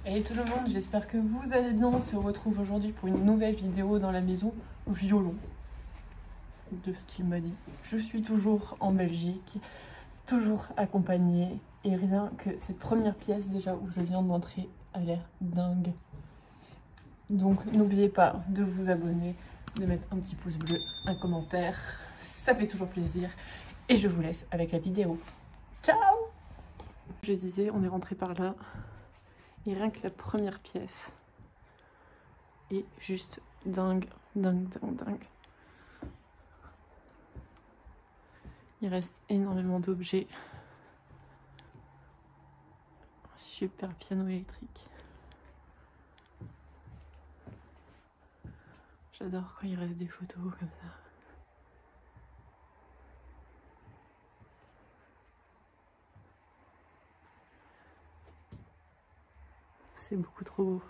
Hey tout le monde, j'espère que vous allez bien. On se retrouve aujourd'hui pour une nouvelle vidéo dans la maison au violon. De ce qu'il m'a dit. Je suis toujours en Belgique, toujours accompagnée. Et rien que cette première pièce déjà où je viens d'entrer a l'air dingue. Donc n'oubliez pas de vous abonner, de mettre un petit pouce bleu, un commentaire. Ça fait toujours plaisir. Et je vous laisse avec la vidéo. Ciao! Je disais, on est rentré par là. Et rien que la première pièce est juste dingue, dingue, dingue, dingue. Il reste énormément d'objets. Un super piano électrique. J'adore quand il reste des photos comme ça. C'est beaucoup trop beau.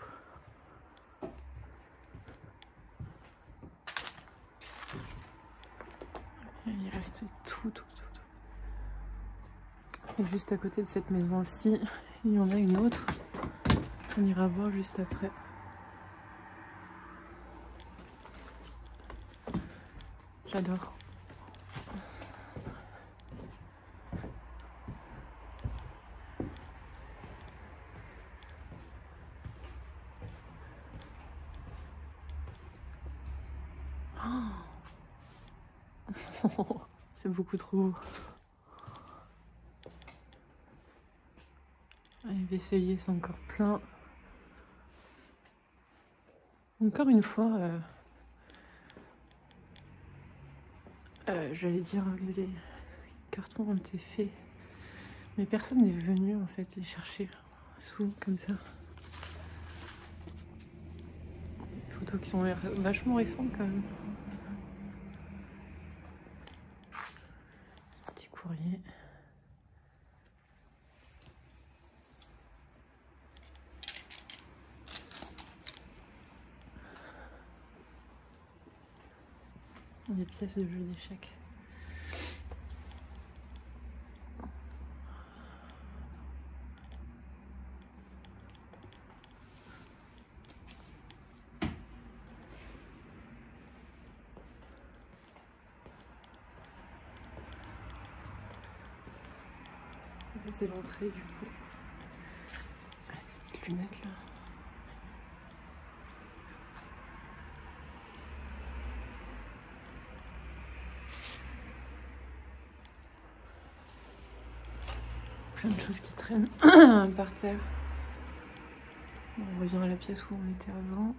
Il reste tout. Et juste à côté de cette maison aussi, il y en a une autre. On ira voir juste après. J'adore. Oh c'est beaucoup trop beau. Les vaisseliers sont encore pleins. Encore une fois, j'allais dire les cartons ont été faits, mais personne n'est venu en fait les chercher sous comme ça. Des photos qui sont vachement récentes quand même. Petit courrier. Des pièces de jeux d'échecs. Ça c'est l'entrée du coup. Ah, ces petites lunettes là. Plein de choses qui traînent par terre. On revient à la pièce où on était avant.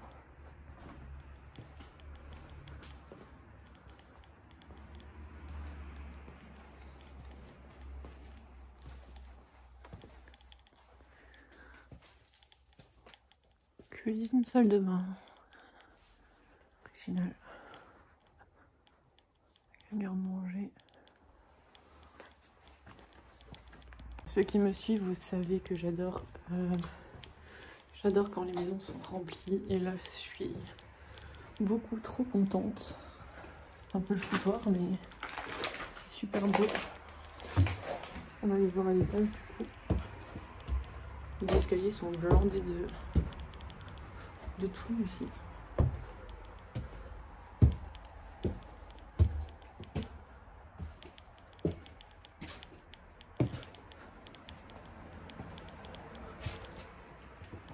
Cuisine, salle de bain. Original. Garde-manger. Ceux qui me suivent, vous savez que j'adore quand les maisons sont remplies. Et là, je suis beaucoup trop contente. C'est un peu le foutoir, mais c'est super beau. On va aller voir à l'étage du coup. Les escaliers sont blindés de tout ici.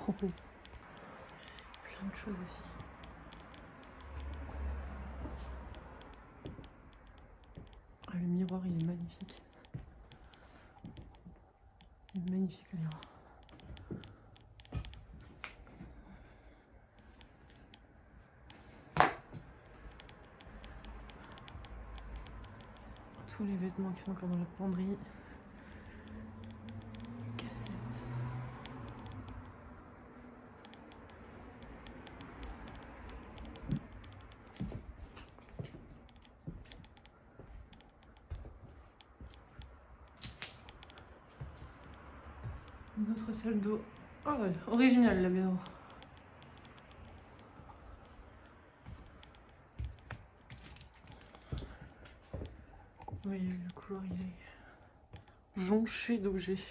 Oh. Plein de choses aussi. Ah, le miroir il est magnifique. Magnifique le miroir. Tous les vêtements qui sont encore dans la penderie. Cassettes. Une autre salle d'eau. Oh ouais, original la maison. Oui, le couloir il est jonché d'objets.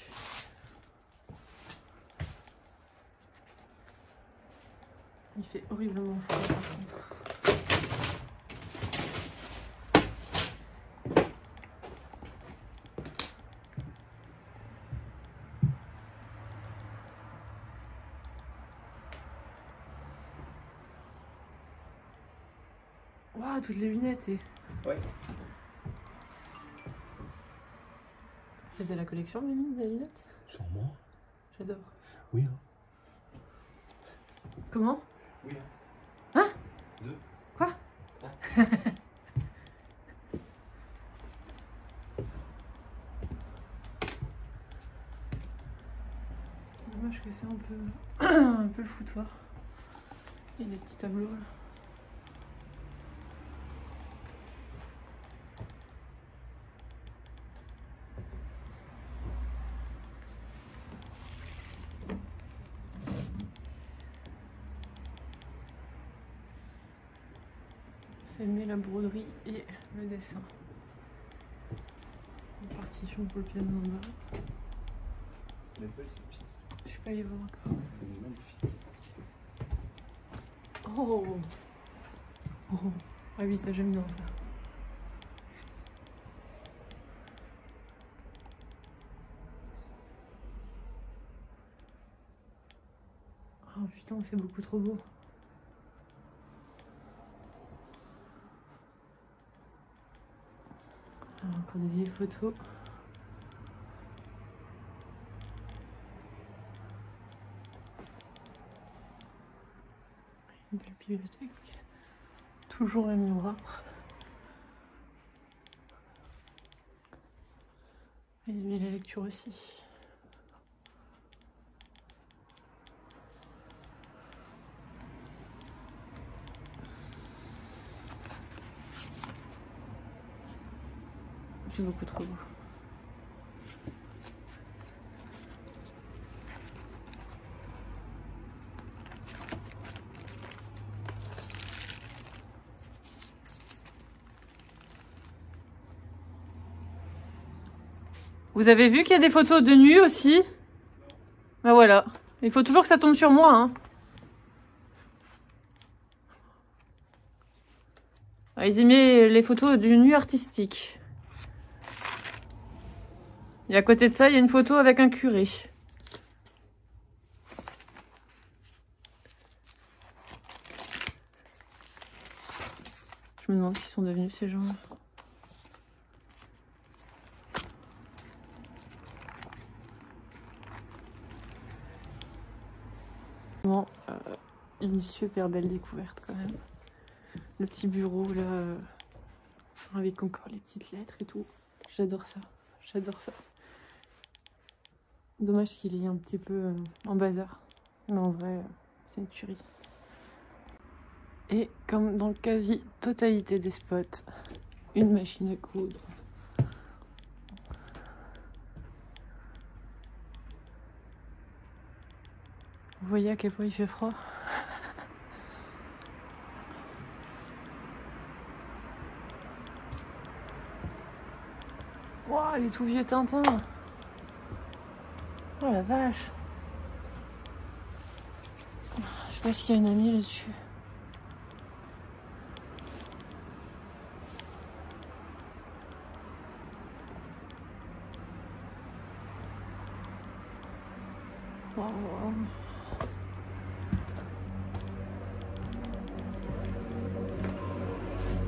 Il fait horriblement chaud par contre. Waouh, toutes les lunettes et... Ouais. Faisait la collection, Mimi, des lunettes? Sûrement. J'adore. Oui. Hein. Comment? Oui. Hein? 2. Quoi? Dommage que c'est un peu le foutoir. Il y a des petits tableaux là. J'ai aimé la broderie et le dessin. Une partition pour le piano en bas. Elle est belle cette pièce. Je suis pas allée voir encore. Elle est magnifique. Oh, oh. Ah oui, ça j'aime bien ça. Oh putain, c'est beaucoup trop beau. Alors, encore des vieilles photos. Une belle bibliothèque. Toujours un miroir. Ils aimaient la lecture aussi. C'est beaucoup trop beau. Vous avez vu qu'il y a des photos de nu aussi? Ben voilà. Il faut toujours que ça tombe sur moi, hein. Ah, ils aimaient les photos du nu artistique. Et à côté de ça, il y a une photo avec un curé. Je me demande qui sont devenus ces gens. Bon, une super belle découverte quand même. Le petit bureau là, avec encore les petites lettres et tout. J'adore ça, j'adore ça. Dommage qu'il y ait un petit peu en bazar. Mais en vrai, c'est une tuerie. Et comme dans quasi-totalité des spots, une machine à coudre. Vous voyez à quel point il fait froid? Waouh, les tout vieux Tintin! Oh la vache! Je sais pas s'il y a une année là-dessus. Waouh!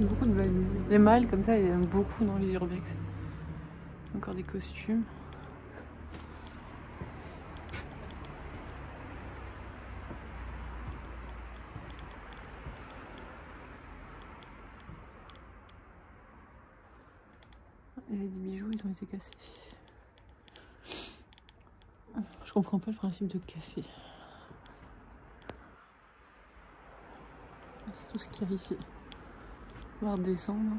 Beaucoup de valises. Les mâles comme ça, il y en a beaucoup dans les urbex. Encore des costumes. Il y avait des bijoux, ils ont été cassés. Je comprends pas le principe de casser. C'est tout ce qu'il y a ici. On va redescendre.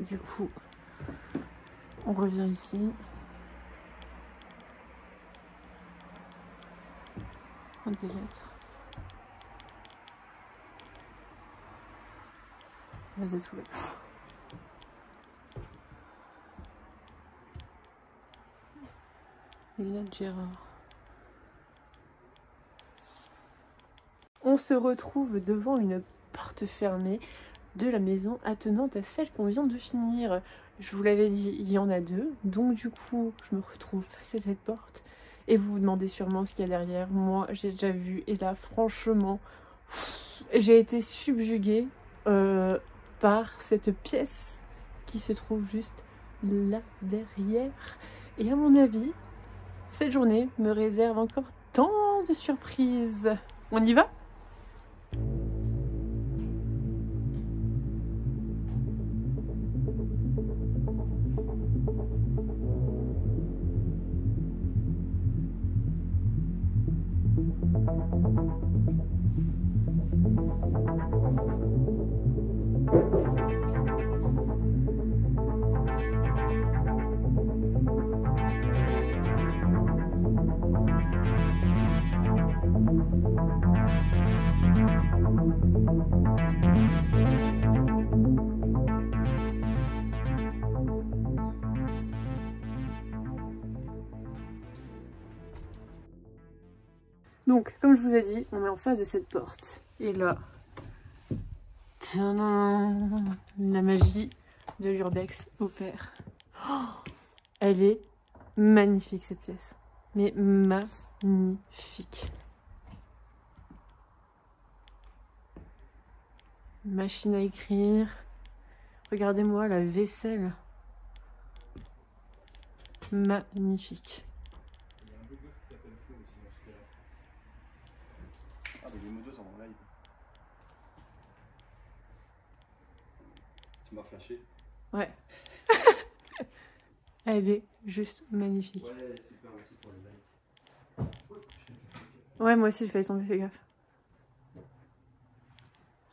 Du coup, on revient ici. Des lettres. Vas-y, soulève. Lunettes Gérard. On se retrouve devant une porte fermée de la maison attenante à celle qu'on vient de finir. Je vous l'avais dit, il y en a deux. Donc du coup, je me retrouve face à cette porte. Et vous vous demandez sûrement ce qu'il y a derrière. Moi, j'ai déjà vu. Et là, franchement, j'ai été subjuguée par cette pièce qui se trouve juste là derrière. Et à mon avis, cette journée me réserve encore tant de surprises. On y va ? Donc, comme je vous ai dit, on est en face de cette porte. Et là, tadam, la magie de l'urbex opère. Oh, elle est magnifique cette pièce. Mais magnifique. Machine à écrire. Regardez-moi la vaisselle. Magnifique. Ah, mais les modos sont en live. Tu m'as flashé. Ouais. Elle est juste magnifique. Ouais, super, merci pour les likes. Ouais, moi aussi je vais tomber, fais gaffe. Tu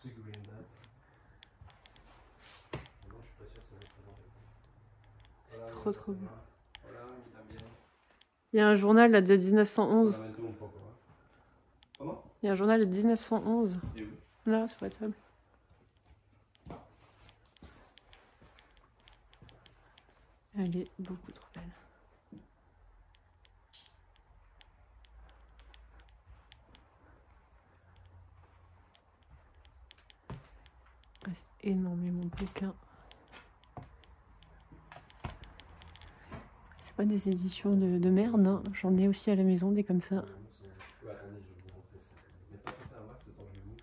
sais que vous voulez une date. Non, je suis pas sûr que ça va être présenté. C'est trop trop beau. Voilà, il a bien. Il y a un journal là de 1911. Voilà, tout le monde pas encore. Comment? Il y a un journal de 1911. Il est où? Là, sur la table. Elle est beaucoup trop belle. Il reste énormément de bouquins. C'est pas des éditions de merde, hein. J'en ai aussi à la maison, des comme ça. Ouais, attendez, je vais vous montrer ça. Mais pas tout un max, le temps que je les mouche.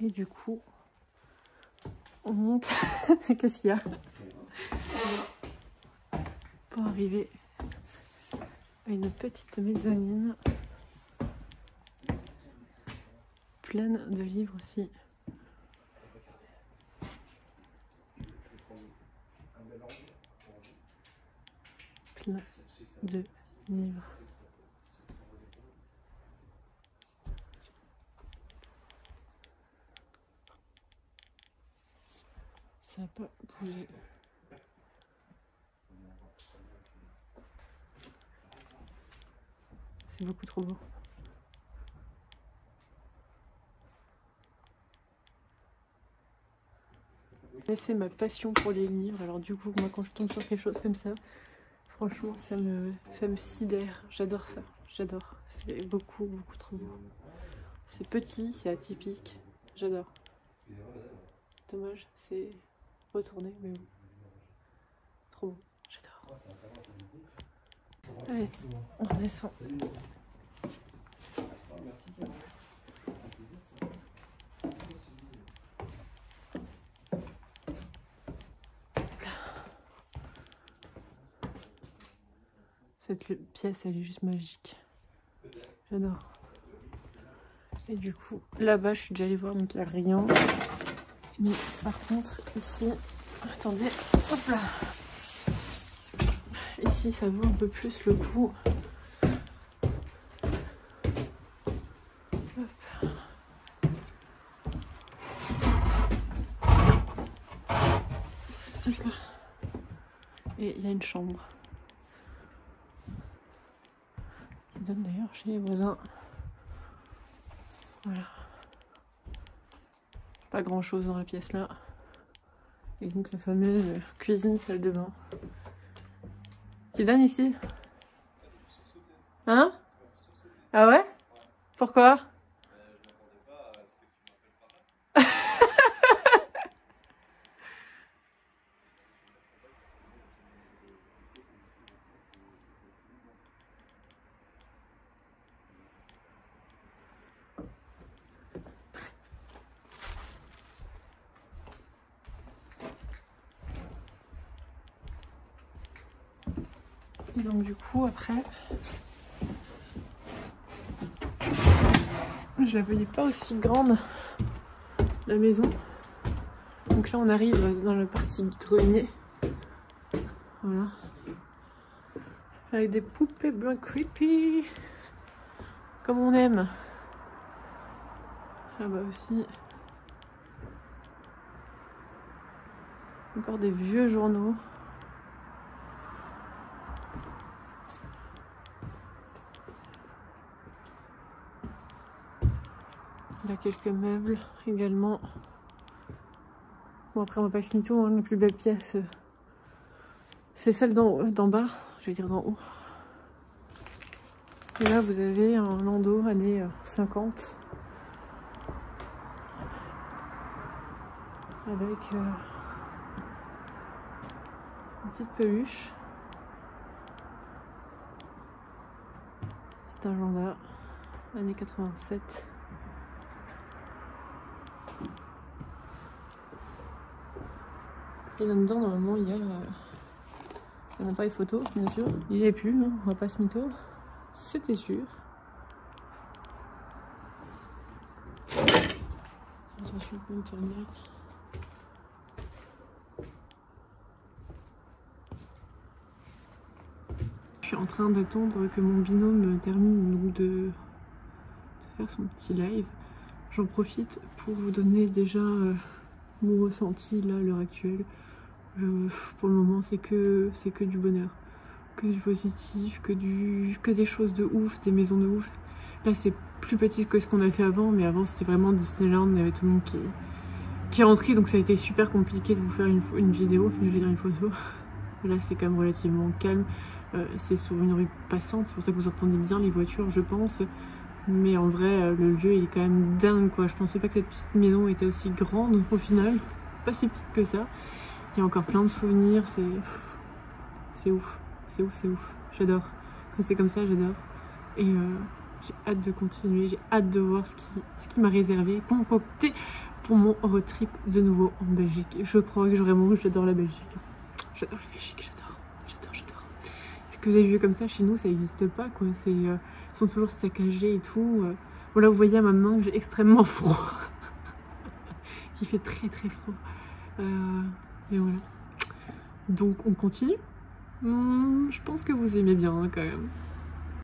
Et du coup, on monte. Qu'est-ce qu'il y a? Pour arriver à une petite mezzanine pleine de livres aussi. Plein de livres. Ça n'a pas bougé. C'est beaucoup trop beau. C'est ma passion pour les livres. Alors du coup, moi quand je tombe sur quelque chose comme ça, franchement, ça me sidère. J'adore ça. J'adore. C'est beaucoup trop beau. C'est petit, c'est atypique. J'adore. Dommage, c'est retourné, mais bon. Trop beau. J'adore. Allez, on redescend. Cette pièce, elle est juste magique. J'adore. Et du coup, là-bas, je suis déjà allée voir, donc il n'y a rien. Mais par contre, ici, attendez, hop là. Ici, ça vaut un peu plus le coup. Hop. Et il y a une chambre qui donne d'ailleurs chez les voisins. Voilà. Pas grand chose dans la pièce là. Et donc la fameuse cuisine, salle de bain. Qui donne ici? Hein? Ah ouais? Pourquoi? Et donc du coup après, je la voyais pas aussi grande, la maison. Donc là on arrive dans la partie grenier. Voilà. Avec des poupées bien creepy. Comme on aime. Ah bah aussi. Encore des vieux journaux. Il y a quelques meubles également. Bon après on va pas se mytho, hein, la plus belle pièce c'est celle d'en bas, je vais dire d'en haut. Et là vous avez un landau années 50 avec une petite peluche, petit agenda années 87. Et là-dedans, normalement, il y a un appareil photo, bien sûr. Il n'y est plus, hein, on va pas se mytho. C'était sûr. Attention, je peux me faire mal. Je suis en train d'attendre que mon binôme termine donc de faire son petit live. J'en profite pour vous donner déjà mon ressenti là à l'heure actuelle. Pour le moment c'est que du bonheur, que du positif, que des choses de ouf, des maisons de ouf. Là c'est plus petit que ce qu'on a fait avant, mais avant c'était vraiment Disneyland, il y avait tout le monde qui est rentré, donc ça a été super compliqué de vous faire une vidéo, je vais dire une photo. Là c'est quand même relativement calme, c'est sur une rue passante, c'est pour ça que vous entendez bien les voitures je pense. Mais en vrai le lieu il est quand même dingue quoi, je pensais pas que cette petite maison était aussi grande au final, pas si petite que ça. Il y a encore plein de souvenirs, c'est ouf, c'est ouf, c'est ouf, j'adore. Quand c'est comme ça, j'adore. Et j'ai hâte de continuer, j'ai hâte de voir ce qui m'a réservé, concocté pour mon road trip de nouveau en Belgique. Je crois que vraiment, j'adore la Belgique. J'adore la Belgique, j'adore. Ce que vous avez vu comme ça, chez nous, ça n'existe pas, quoi. Ils sont toujours saccagés et tout. Voilà, vous voyez à ma main que j'ai extrêmement froid. Il fait très très froid. Et voilà. Donc on continue. Je pense que vous aimez bien hein, quand même.